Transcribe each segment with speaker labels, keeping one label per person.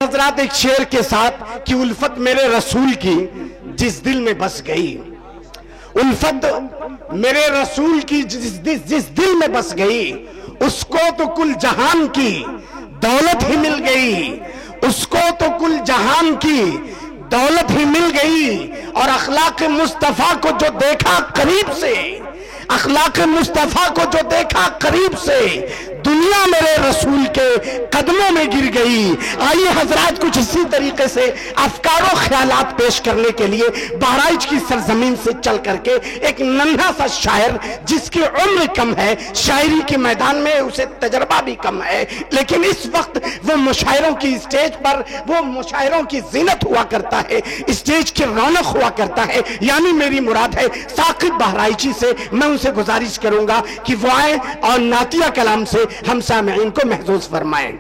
Speaker 1: حضرات ایک شعر کے ساتھ کہ الفت میرے رسول کی جس دل میں بس گئی، الفت میرے رسول کی جس دل میں بس گئی، اس کو تو کل جہان کی دولت ہی مل گئی، اس کو تو کل جہان کی دولت ہی مل گئی۔ اور اخلاق مصطفیٰ کو جو دیکھا قریب سے، اخلاق مصطفیٰ کو جو دیکھا قریب سے، دنیا میرے رسول کے قدموں میں گر گئی۔ آئیے حضرات کچھ اسی طریقے سے افکار و خیالات پیش کرنے کے لیے بہرائچ کی سرزمین سے چل کر کے ایک ننھا سا شاعر جس کی عمر کم ہے، شاعری کے میدان میں اسے تجربہ بھی کم ہے، لیکن اس وقت وہ مشاعروں کی اسٹیج پر وہ مشاعروں کی زینت ہوا کرتا ہے، اسٹیج کی رونق ہوا کرتا ہے۔ یعنی میری مراد ہے ثاقب بہرائچی سے میں اسے گزارش کروں گا کہ وہ آئیں اور نعتیہ کلام سے ہم سامعین کو محظوظ فرمائیں۔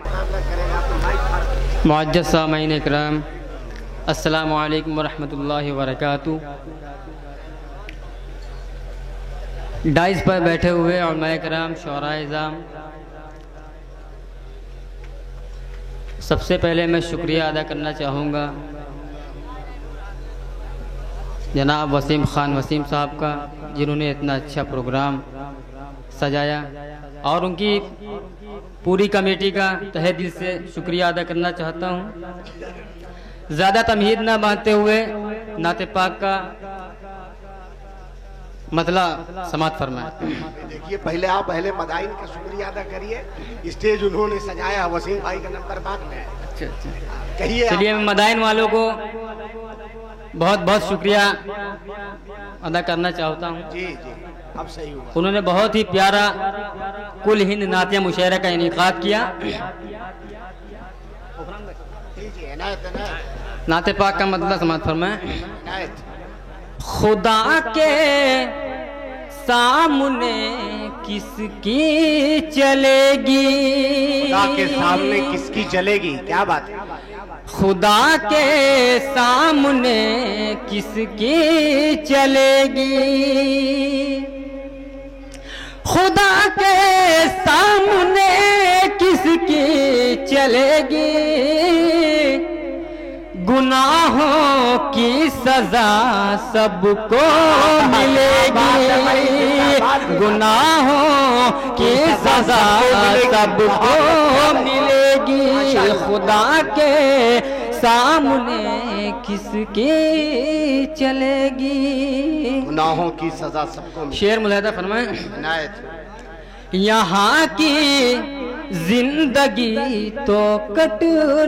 Speaker 2: معزز سامعین اکرام، السلام علیکم ورحمۃ اللہ وبرکاتہ۔ ڈائز پر بیٹھے ہوئے علماء کرام، شعراء اعظام، سب سے پہلے میں شکریہ ادا کرنا چاہوں گا جناب وسیم خان وسیم صاحب کا، جنہوں نے اتنا اچھا پروگرام سجایا، اور ان کی پوری کمیٹی کا تہہ دل سے شکریہ ادا کرنا چاہتا ہوں۔ زیادہ تمہید نہ باندھتے ہوئے نعت پاک کا مطلع سماعت فرمائیں۔
Speaker 1: دیکھیے پہلے آپ اہل مدائن کا شکریہ ادا کریے، اسٹیج انہوں نے سجایا، وسیم بھائی کا نمبر بعد میں ہے۔ کہیے
Speaker 2: چلیے میں مدائن والوں کو بہت بہت شکریہ ادا کرنا چاہتا ہوں۔
Speaker 1: جی جی اب صحیح ہوا۔
Speaker 2: انہوں نے بہت ہی پیارا کل ہند نعتیہ مشاعرہ کا انعقاد کیا۔ نعت پاک کا مطلع سماعت فرمائیں۔ خدا کے سامنے کس کی چلے گی،
Speaker 1: خدا کے سامنے کس کی چلے گی، کیا بات ہے۔
Speaker 2: خدا کے سامنے کس کی چلے گی، خدا کے سامنے کس کی چلے گی، گناہوں کی سزا سب کو ملے گی، گناہوں کی سزا سب کو ملے گی، خدا کے سامنے کس کی چلے گی،
Speaker 1: گناہوں کی سزا سب کو
Speaker 2: شعر ملاحظہ فرمائیں۔ یہاں کی زندگی تو کٹ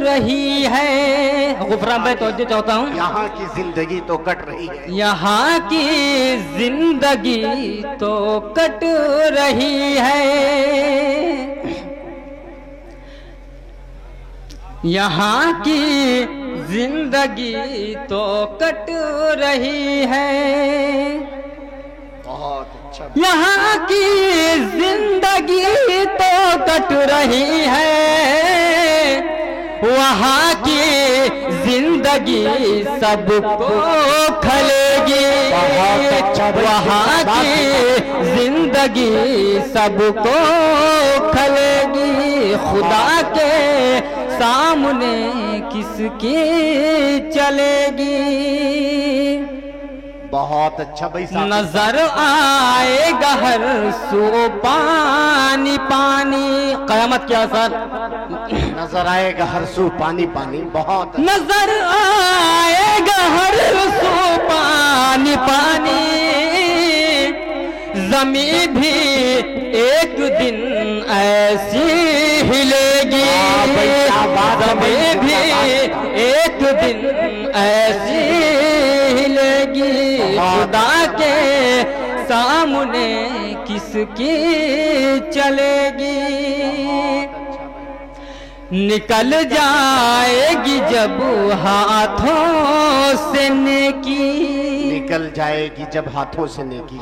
Speaker 2: رہی ہے، غفران بھائی توجہ چاہتا ہوں،
Speaker 1: یہاں کی زندگی تو کٹ رہی ہے،
Speaker 2: یہاں کی زندگی تو کٹ رہی ہے، یہاں کی زندگی تو کٹ رہی ہے، یہاں کی زندگی تو کٹ رہی ہے، وہاں کی زندگی سب کو کھلے گی، وہاں کی زندگی سب کو کھلے گی، خدا کے سامنے کس کی چلے گی،
Speaker 1: بہت اچھا بھائی صاحب۔
Speaker 2: نظر آئے گا ہر سو پانی پانی، قیامت کے آثار،
Speaker 1: نظر آئے گا ہر سو پانی پانی، بہت
Speaker 2: نظر آئے گا ہر سو پانی پانی، زمین بھی ایک دن ایسی ہلے گی، زمین بھی ایک دن ایسی ہلے گی، خدا کے سامنے کس کی چلے گی، نکل جائے گی جب ہاتھوں سے نیکی،
Speaker 1: نکل جائے گی جب ہاتھوں سے نیکی،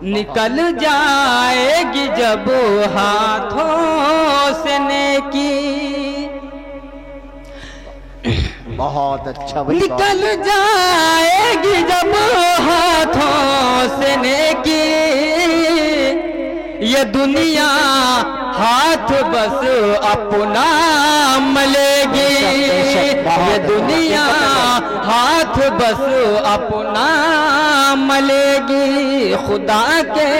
Speaker 2: نکل جائے گی جب ہاتھوں سے نیکی،
Speaker 1: بہت اچھا بھائی،
Speaker 2: نکل جائے گی جب ہاتھوں سے نیکی، یہ دنیا ہاتھ بس اپنا ملے گی، دنیا ہاتھ بس اپنا ملے گی، خدا کے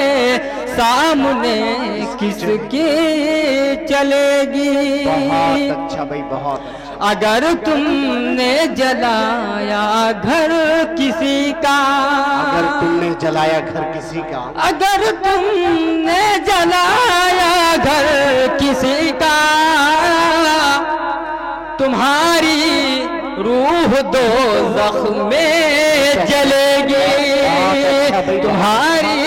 Speaker 2: سامنے کس کی چلے گی؟
Speaker 1: بہت اچھا بھائی، بہت اچھا۔
Speaker 2: اگر تم نے جلایا گھر کسی کا،
Speaker 1: اگر تم نے جلایا گھر کسی کا،
Speaker 2: اگر تم نے جلایا گھر کسی کا، تمہاری روح دوزخ میں جلے گی، تمہاری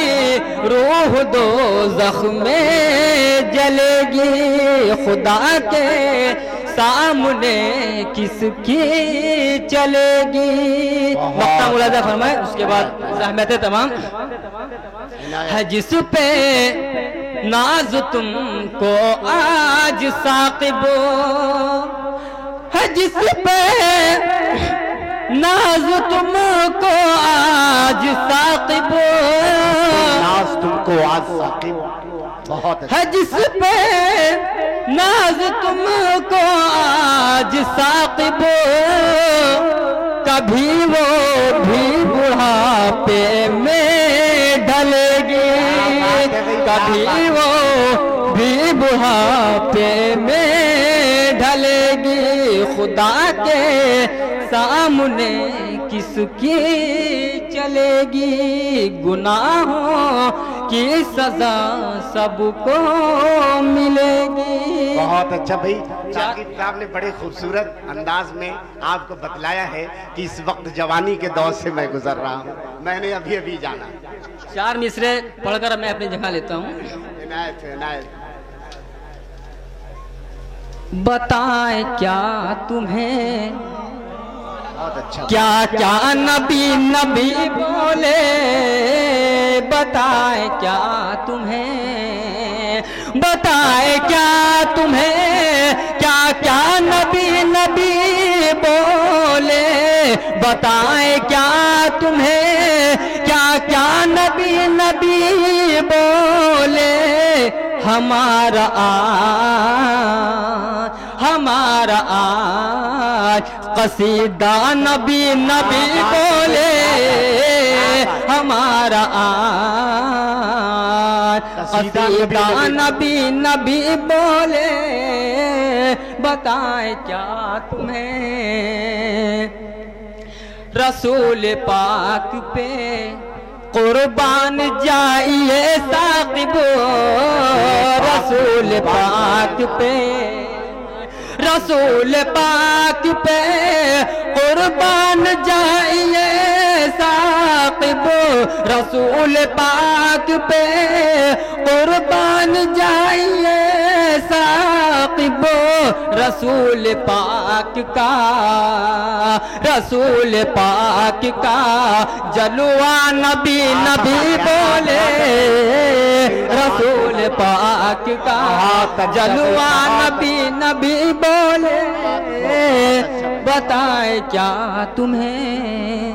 Speaker 2: روح دوزخ میں جلے گی، خدا کے سامنے کس کی چلے گی؟ مقطع ملاحظہ فرمائے، اس کے بعد زحمتیں تمام۔ ہے جس پہ ناز تم کو آج ثاقب، ہے جس پہ ناز تم کو آج ثاقب،
Speaker 1: ناز تم کو آج ثاقب، بہت اچھا۔
Speaker 2: ہے جس پہ ناز تم کو آج ثاقب، کبھی وہ بھی بڑھاپے میں ڈھلے گی، کبھی وہ بھی بڑھاپے میں ڈھلے گی، خدا کے سامنے کس کی چلے گی؟ گناہوں کی سزا سب کو ملے گی۔
Speaker 1: بہت اچھا بھائی، شاکر صاحب نے بڑے خوبصورت انداز میں آپ کو بتلایا ہے کہ اس وقت جوانی کے دور سے میں گزر رہا ہوں، میں نے ابھی ابھی جانا۔
Speaker 2: 4 مصرے پڑھ کر میں اپنی جگہ لیتا ہوں۔
Speaker 1: عنایت ہے، عنایت۔
Speaker 2: بتائیں کیا تمہیں
Speaker 1: بہت اچھا۔
Speaker 2: کیا کیا نبی نبی بولے، بتائیں کیا تمہیں، بتائیں کیا تمہیں، کیا کیا نبی نبی بولے، بتائیں کیا تمہیں، کیا کیا نبی نبی بولے، ہمارا آج قصیدہ نبی نبی بولے، ہمارا آج قصیدہ نبی نبی بولے، بتائیں کیا تمہیں، رسول پاک پہ قربان جائیے ثاقب، رسول پاک پہ، رسول پاک پہ قربان جائیے ثاقب، رسول پاک پہ قربان جائیے ثاقب، رسول پاک کا، رسول پاک کا جلوہ نبی نبی بولے، رسول پاک کا جلوہ نبی نبی بولے، بتائیں کیا تمہیں